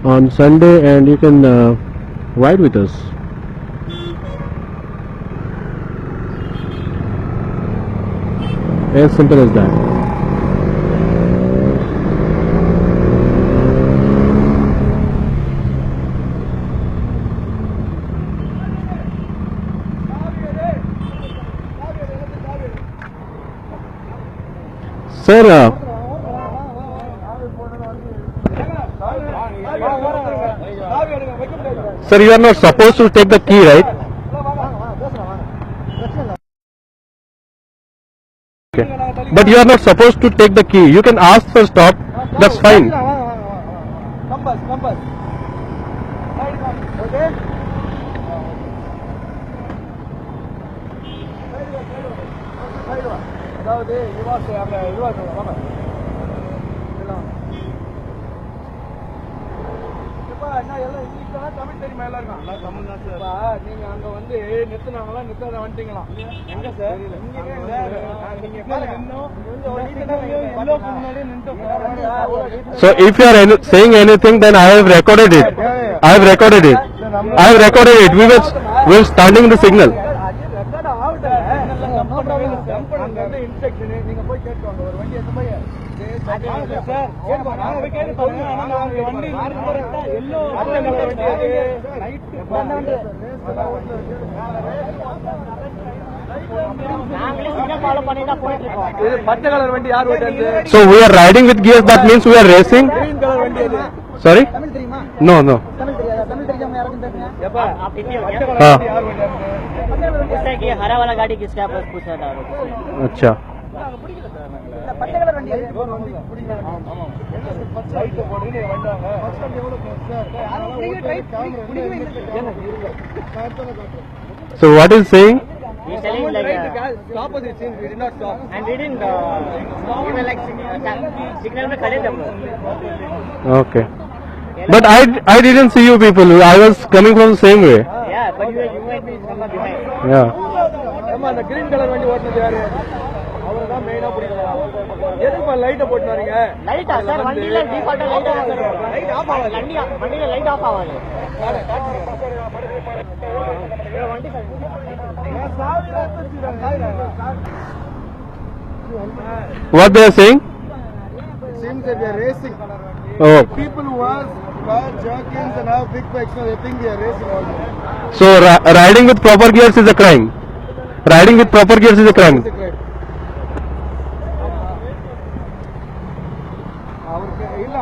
on Sunday and you can ride with us. As simple as that. Sir, sir, you are not supposed to take the key, right? Okay. But you are not supposed to take the key. You can ask for stop. That's fine. Compass. Okay? அதாவது தமிழ் தெரியுமா எல்லாருக்கும்? தமிழ் தான் sir. நீங்க அங்க வந்து நிறுத்தினாங்களா நிறுத்தாத வந்துட்டீங்களா? எங்க sir? So if you are saying anything, then I have recorded it. I have recorded it. We were standing in the signal. நீங்க போய் கேட்டுவாங்க ஒரு வண்டி எந்த போய் பச்சை கலர் வண்டி யார் ஓட்டுறது? So we are riding with gears. That means we are racing. Green colour வண்டி அது. Sorry? No. தமிழ் தெரியாம யாருக்கும் தெரியும்? எப்பா आप इतनी हाँ. यार ओटे पूछा कि हरा वाला गाड़ी किसका है पूछा था। अच्छा. பச்சை கலர் வண்டி அது. ஆமா. லைட் போடுங்க வந்தாங்க. ஃபர்ஸ்ட் டைம் எவ்வளவு sir? So what is saying? He's telling like stop us it seems we did not stop and we didn't we were like signal में खड़े थे हम लोग. Okay. But I didn't see you people. I was coming from the same way. Yeah, but you might be somewhere behind. Yeah. அம்மா அந்த green colour வண்டி ஓட்டுனது யாரு? அவரு தான் மெயினா பிடிக்கிறாங்க. எதுக்கு லைட் போட்டு வரீங்க? லைட்டா சார் வண்டில டிஃபால்ட் லைட் ஆஃப் ஆகும். லைட் ஆஃப் ஆகாது. வண்டில லைட் ஆஃப் ஆகாது. வண்டி What they are saying? It seems that they are racing. Oh. People who wear jerkins and have big bikes, they think they are racing also. So riding with proper gears is a crime. Riding with proper gears is a crime. அவருக்கு இல்ல